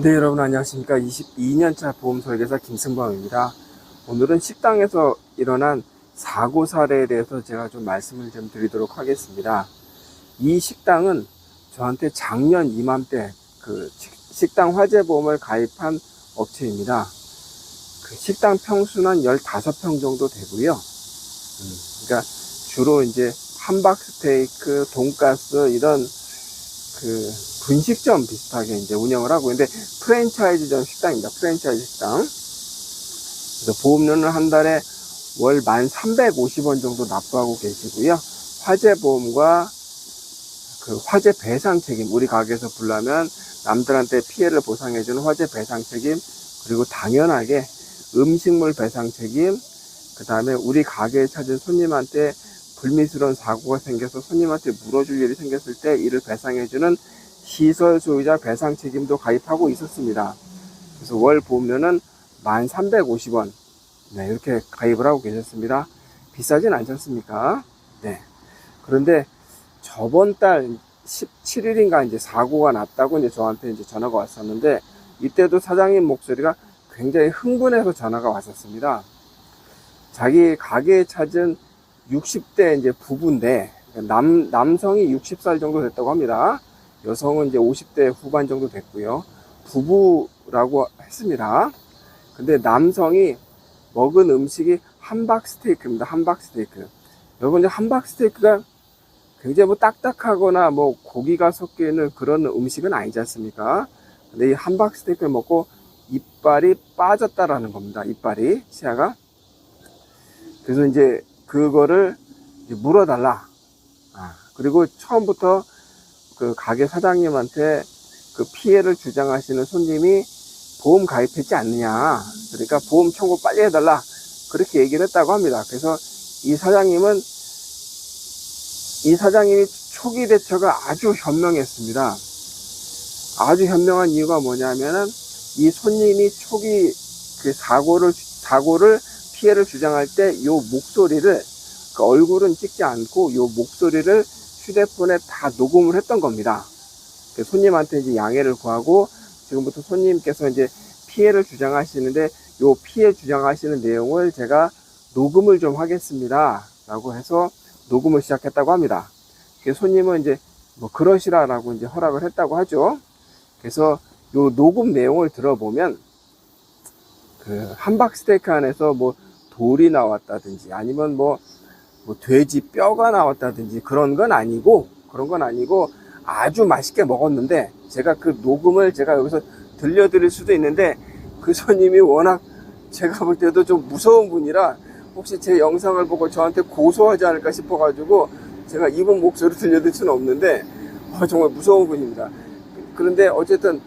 네, 여러분 안녕하십니까. 22년차 보험설계사 김승범입니다. 오늘은 식당에서 일어난 사고 사례에 대해서 제가 좀 말씀을 좀 드리도록 하겠습니다. 이 식당은 저한테 작년 이맘때 그 식당 화재보험을 가입한 업체입니다. 그 식당 평수는 15평 정도 되고요. 그러니까 주로 이제 함박스테이크, 돈가스 이런 그 분식점 비슷하게 이제 운영을 하고 있는데 프랜차이즈점 식당입니다. 프랜차이즈 식당. 그래서 보험료는 한 달에 월 1,350원 정도 납부하고 계시고요. 화재 보험과 그 화재 배상 책임, 우리 가게에서 불나면 남들한테 피해를 보상해주는 화재 배상 책임, 그리고 당연하게 음식물 배상 책임, 그 다음에 우리 가게에 찾은 손님한테 불미스러운 사고가 생겨서 손님한테 물어줄 일이 생겼을 때 이를 배상해주는 시설 소유자 배상 책임도 가입하고 있었습니다. 그래서 월 보험료는 1,350원 네, 이렇게 가입을 하고 계셨습니다. 비싸진 않지 않습니까? 네. 그런데 저번 달 17일인가 이제 사고가 났다고 이제 저한테 이제 전화가 왔었는데, 이때도 사장님 목소리가 굉장히 흥분해서 전화가 왔었습니다. 자기 가게에 찾은 60대 이제 부부인데, 남성이 60살 정도 됐다고 합니다. 여성은 이제 50대 후반 정도 됐고요. 부부라고 했습니다. 근데 남성이 먹은 음식이 함박스테이크입니다. 함박스테이크. 여러분, 이제 함박스테이크가 굉장히 뭐 딱딱하거나 뭐 고기가 섞여 있는 그런 음식은 아니지 않습니까? 근데 이 함박스테이크를 먹고 이빨이 빠졌다라는 겁니다. 이빨이, 치아가. 그래서 이제 그거를 이제 물어달라. 그리고 처음부터 그 가게 사장님한테 그 피해를 주장하시는 손님이 보험 가입했지 않느냐. 그러니까 보험 청구 빨리 해달라. 그렇게 얘기를 했다고 합니다. 그래서 이 사장님이 초기 대처가 아주 현명했습니다. 아주 현명한 이유가 뭐냐면은 이 손님이 초기 그 사고를 피해를 주장할 때 요 목소리를, 그 얼굴은 찍지 않고 요 목소리를 휴대폰에 다 녹음을 했던 겁니다. 손님한테 이제 양해를 구하고, 지금부터 손님께서 이제 피해를 주장하시는데 요 피해 주장하시는 내용을 제가 녹음을 좀 하겠습니다 라고 해서 녹음을 시작했다고 합니다. 손님은 이제 뭐 그러시라라고 이제 허락을 했다고 하죠. 그래서 요 녹음 내용을 들어보면 그 함박스테이크 안에서 뭐 돌이 나왔다든지 아니면 뭐 돼지 뼈가 나왔다든지 그런 건 아니고 아주 맛있게 먹었는데, 제가 그 녹음을 제가 여기서 들려드릴 수도 있는데, 그 손님이 워낙 제가 볼 때도 좀 무서운 분이라 혹시 제 영상을 보고 저한테 고소하지 않을까 싶어가지고 제가 이분 목소리 들려드릴 수는 없는데 정말 무서운 분입니다. 그런데 어쨌든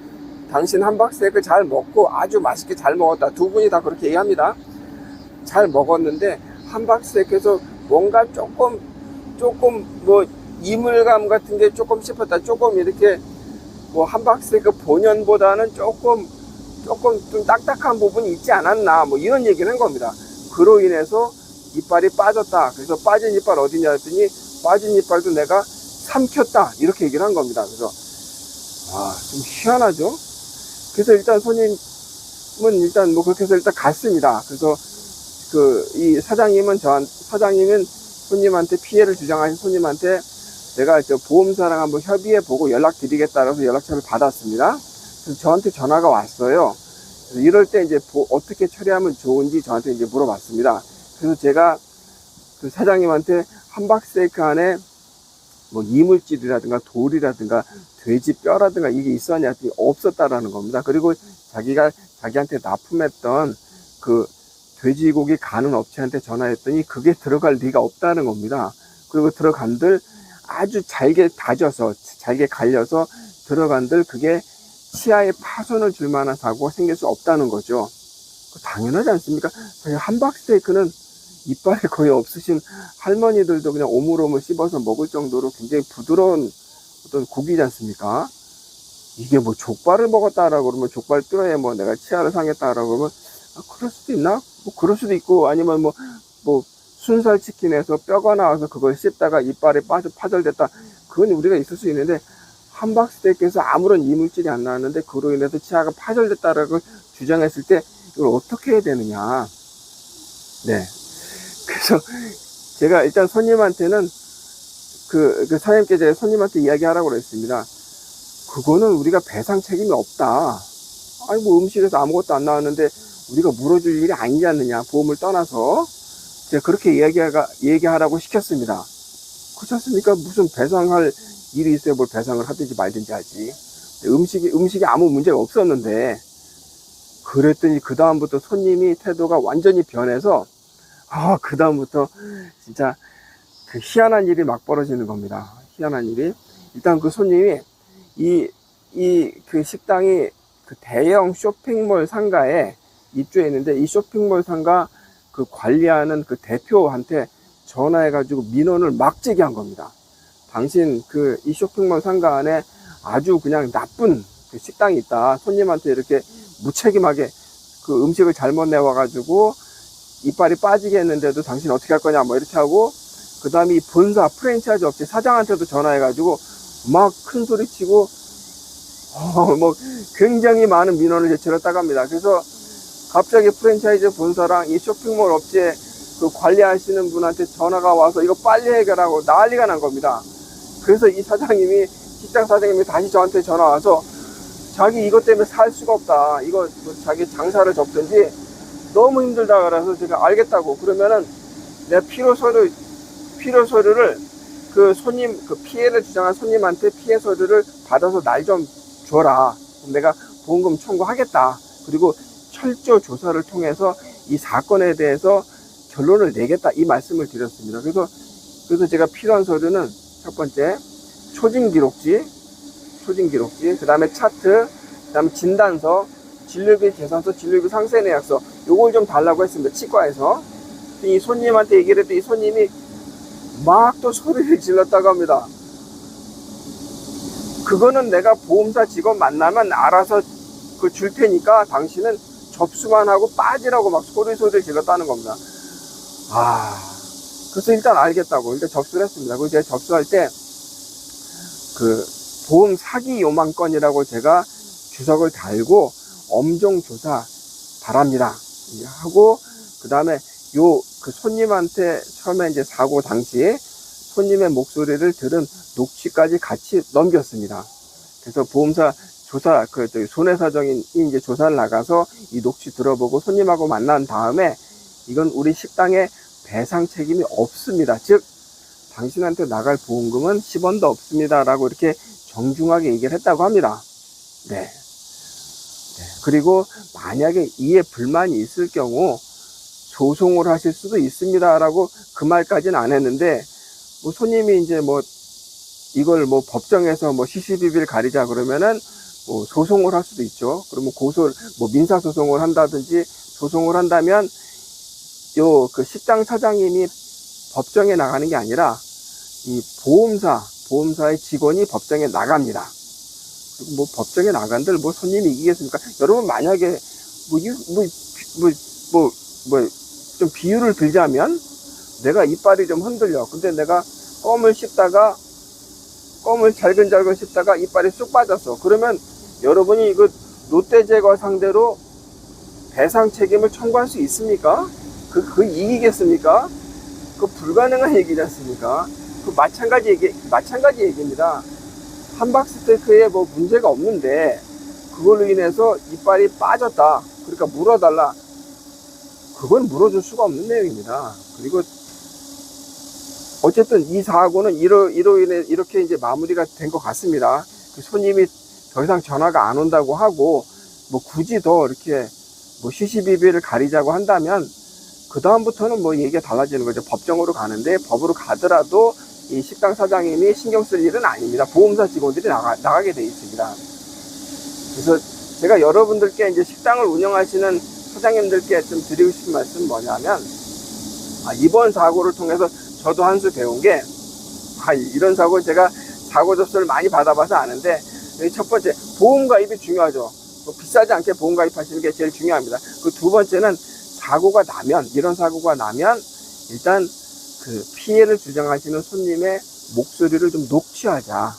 당신 함박스테이크 잘 먹고 아주 맛있게 잘 먹었다. 두 분이 다 그렇게 얘기합니다. 잘 먹었는데 함박스테이크에서 뭔가 조금 뭐 이물감 같은 게 조금 씹혔다. 조금 이렇게 뭐 함박스테이크 본연보다는 조금 좀 딱딱한 부분이 있지 않았나, 뭐 이런 얘기를 한 겁니다. 그로 인해서 이빨이 빠졌다. 그래서 빠진 이빨 어디냐 했더니 빠진 이빨도 내가 삼켰다. 이렇게 얘기를 한 겁니다. 그래서 좀 희한하죠. 그래서 일단 손님은 일단 뭐 그렇게 해서 일단 갔습니다. 그래서 이 사장님은 손님한테 피해를 주장하신 손님한테 내가 저 보험사랑 한번 협의해보고 연락드리겠다라고 연락처를 받았습니다. 그래서 저한테 전화가 왔어요. 그래서 이럴 때 이제 어떻게 처리하면 좋은지 저한테 이제 물어봤습니다. 그래서 제가 그 사장님한테 함박스테이크 안에 뭐 이물질이라든가 돌이라든가 돼지 뼈라든가 이게 있었냐 했더니 없었다라는 겁니다. 그리고 자기한테 납품했던 그 돼지고기 가는 업체한테 전화했더니 그게 들어갈 리가 없다는 겁니다. 그리고 들어간들 아주 잘게 다져서, 잘게 갈려서 들어간들 그게 치아에 파손을 줄 만한 사고가 생길 수 없다는 거죠. 당연하지 않습니까? 함박스테이크는 이빨이 거의 없으신 할머니들도 그냥 오물오물 씹어서 먹을 정도로 굉장히 부드러운 어떤 고기지 않습니까? 이게 뭐 족발을 먹었다라고 그러면 족발 뼈에 뭐 내가 치아를 상했다라고 그러면 그럴 수도 있나? 뭐 그럴 수도 있고, 아니면 뭐 순살 치킨에서 뼈가 나와서 그걸 씹다가 이빨이 파절됐다. 그건 우리가 있을 수 있는데, 함박스테이크에서 아무런 이물질이 안 나왔는데 그로 인해서 치아가 파절됐다라고 주장했을 때 이걸 어떻게 해야 되느냐. 네. 그래서 제가 일단 손님한테는 그 사장님께 제가 손님한테 이야기하라고 그랬습니다. 그거는 우리가 배상 책임이 없다. 아니 뭐 음식에서 아무것도 안 나왔는데 우리가 물어줄 일이 아니지 않느냐. 보험을 떠나서 제가 그렇게 얘기하라고 시켰습니다. 그렇지 않습니까? 무슨 배상할 일이 있어야 뭘 배상을 하든지 말든지 하지. 음식이 아무 문제가 없었는데 그랬더니 그 다음부터 손님이 태도가 완전히 변해서 그 다음부터 진짜 그 희한한 일이 막 벌어지는 겁니다. 희한한 일이. 일단 그 손님이 그 식당이 그 대형 쇼핑몰 상가에 입주해 있는데 이 쇼핑몰 상가 그 관리하는 그 대표한테 전화해가지고 민원을 막 제기한 겁니다. 당신 이 쇼핑몰 상가 안에 아주 그냥 나쁜 그 식당이 있다. 손님한테 이렇게 무책임하게 그 음식을 잘못 내와가지고 이빨이 빠지게 했는데도 당신 어떻게 할 거냐 뭐 이렇게 하고 그 다음에 이 본사 프랜차이즈 업체 사장한테도 전화해가지고 막 큰 소리 치고 뭐 굉장히 많은 민원을 제출했다고 합니다. 그래서 갑자기 프랜차이즈 본사랑 이 쇼핑몰 업체 그 관리하시는 분한테 전화가 와서 이거 빨리 해결하고 난리가 난 겁니다. 그래서 이 사장님이 식당 사장님이 다시 저한테 전화 와서 자기 이것 때문에 살 수가 없다. 이거 뭐 자기 장사를 접든지 너무 힘들다. 그래서 제가 알겠다고. 그러면은 내가 필요 서류를 그 피해를 주장한 손님한테 피해 서류를 받아서 날 좀 줘라. 내가 보험금 청구하겠다. 그리고 철저 조사를 통해서 이 사건에 대해서 결론을 내겠다. 이 말씀을 드렸습니다. 그래서 제가 필요한 서류는 첫 번째 초진 기록지, 그 다음에 차트, 그 다음에 진단서, 진료비 계산서, 진료비 상세 내역서, 요걸 좀 달라고 했습니다. 치과에서. 이 손님한테 얘기를 했더니 이 손님이 막 또 소리를 질렀다고 합니다. 그거는 내가 보험사 직원 만나면 알아서 줄 테니까 당신은 접수만 하고 빠지라고 막 소리를 질렀다는 겁니다. 그래서 일단 알겠다고 일단 접수를 했습니다. 그리고 제가 접수할 때 그 보험 사기 요망건이라고 제가 주석을 달고 엄정 조사 바랍니다 하고, 그 다음에 그 손님한테 처음에 이제 사고 당시에 손님의 목소리를 들은 녹취까지 같이 넘겼습니다. 그래서 보험사 조사, 손해사정이 이제 조사를 나가서 이 녹취 들어보고 손님하고 만난 다음에 이건 우리 식당에 배상 책임이 없습니다. 즉, 당신한테 나갈 보험금은 10원도 없습니다. 라고 이렇게 정중하게 얘기를 했다고 합니다. 네. 그리고 만약에 이에 불만이 있을 경우 소송을 하실 수도 있습니다. 라고 그 말까지는 안 했는데, 뭐 손님이 이제 뭐 이걸 뭐 법정에서 뭐 시시비비를 가리자 그러면은 뭐 소송을 할 수도 있죠. 그러면 뭐 민사소송을 한다든지 소송을 한다면 그 식당 사장님이 법정에 나가는 게 아니라 이 보험사의 직원이 법정에 나갑니다. 그리고 뭐 법정에 나간들 뭐 손님이 이기겠습니까? 여러분 만약에 좀 비유를 들자면 내가 이빨이 좀 흔들려. 근데 내가 껌을 잘근잘근 씹다가 이빨이 쑥 빠졌어. 그러면 여러분이 이거 롯데제과 상대로 배상 책임을 청구할 수 있습니까? 그 이기겠습니까? 그 불가능한 얘기지 않습니까? 그 마찬가지 얘기입니다. 함박스테이크에 뭐 문제가 없는데 그걸로 인해서 이빨이 빠졌다. 그러니까 물어달라. 그건 물어줄 수가 없는 내용입니다. 그리고 어쨌든 이 사고는 이렇게 이제 마무리가 된 것 같습니다. 그 손님이 더 이상 전화가 안 온다고 하고 뭐 굳이 더 이렇게 뭐 시시비비를 가리자고 한다면 그 다음부터는 뭐 얘기가 달라지는 거죠. 법정으로 가는데 법으로 가더라도 이 식당 사장님이 신경 쓸 일은 아닙니다. 보험사 직원들이 나가게 돼 있습니다. 그래서 제가 여러분들께 이제 식당을 운영하시는 사장님들께 좀 드리고 싶은 말씀은 뭐냐면, 이번 사고를 통해서 저도 한 수 배운 게, 이런 사고 제가 사고 접수를 많이 받아봐서 아는데, 첫 번째 보험 가입이 중요하죠. 뭐 비싸지 않게 보험 가입하시는 게 제일 중요합니다. 그 두 번째는 이런 사고가 나면 일단 그 피해를 주장하시는 손님의 목소리를 좀 녹취하자.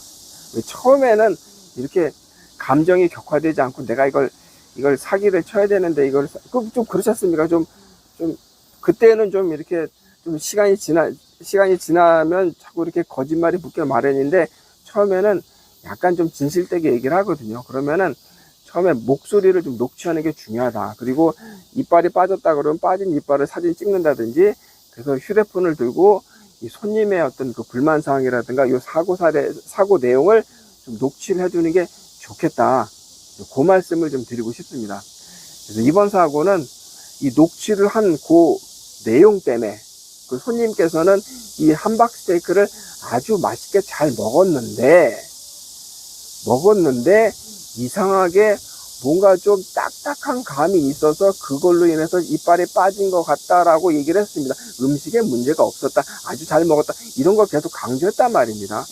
왜 처음에는 이렇게 감정이 격화되지 않고 내가 이걸 사기를 쳐야 되는데 좀 그렇지 않습니까? 좀 그때는 좀 이렇게 좀 시간이 지나면 자꾸 이렇게 거짓말이 붙기 마련인데 처음에는 약간 좀 진실되게 얘기를 하거든요. 그러면은 처음에 목소리를 좀 녹취하는 게 중요하다. 그리고 이빨이 빠졌다 그러면 빠진 이빨을 사진 찍는다든지, 그래서 휴대폰을 들고 이 손님의 어떤 그 불만 사항이라든가 이 사고 내용을 좀 녹취를 해두는 게 좋겠다. 그 말씀을 좀 드리고 싶습니다. 그래서 이번 사고는 이 녹취를 한 그 내용 때문에 그 손님께서는 이 함박 스테이크를 아주 맛있게 잘 먹었는데 이상하게 뭔가 좀 딱딱한 감이 있어서 그걸로 인해서 이빨이 빠진 것 같다라고 얘기를 했습니다. 음식에 문제가 없었다, 아주 잘 먹었다, 이런 걸 계속 강조했단 말입니다.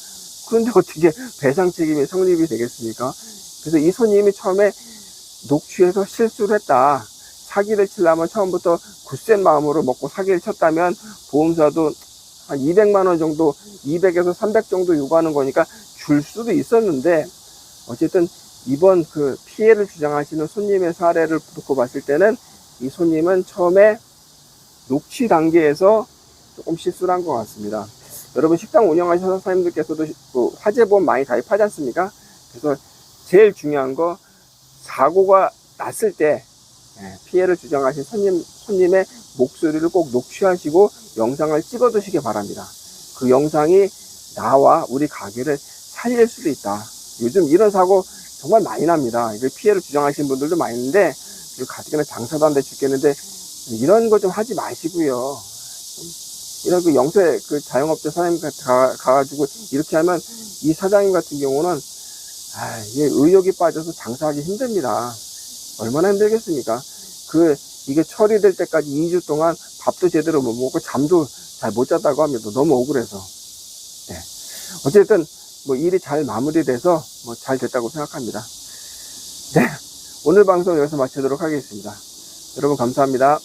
그런데 어떻게 배상 책임이 성립이 되겠습니까? 그래서 이 손님이 처음에 녹취해서 실수를 했다, 사기를 치려면 처음부터 굳센 마음으로 먹고 사기를 쳤다면 보험사도 한 200만 원 정도, 200에서 300 정도 요구하는 거니까 줄 수도 있었는데, 어쨌든 이번 그 피해를 주장하시는 손님의 사례를 놓고 봤을 때는 이 손님은 처음에 녹취 단계에서 조금 실수를 한 것 같습니다. 여러분, 식당 운영하시는 사장님들께서도 그 화재보험 많이 가입하지 않습니까? 그래서 제일 중요한 거, 사고가 났을 때 피해를 주장하신 손님의 목소리를 꼭 녹취하시고 영상을 찍어 두시기 바랍니다. 그 영상이 나와 우리 가게를 살릴 수도 있다. 요즘 이런 사고 정말 많이 납니다. 피해를 주장하시는 분들도 많이 있는데, 가뜩이나 장사도 안 돼 죽겠는데 이런 거 좀 하지 마시고요. 이런 그 영세 그 자영업자 사장님 가가지고 이렇게 하면 이 사장님 같은 경우는 이게 의욕이 빠져서 장사하기 힘듭니다. 얼마나 힘들겠습니까? 이게 처리될 때까지 2주 동안 밥도 제대로 못 먹고 잠도 잘 못 잤다고 합니다. 너무 억울해서. 네. 어쨌든 뭐 일이 잘 마무리돼서 뭐 잘 됐다고 생각합니다. 네. 오늘 방송 여기서 마치도록 하겠습니다. 여러분 감사합니다.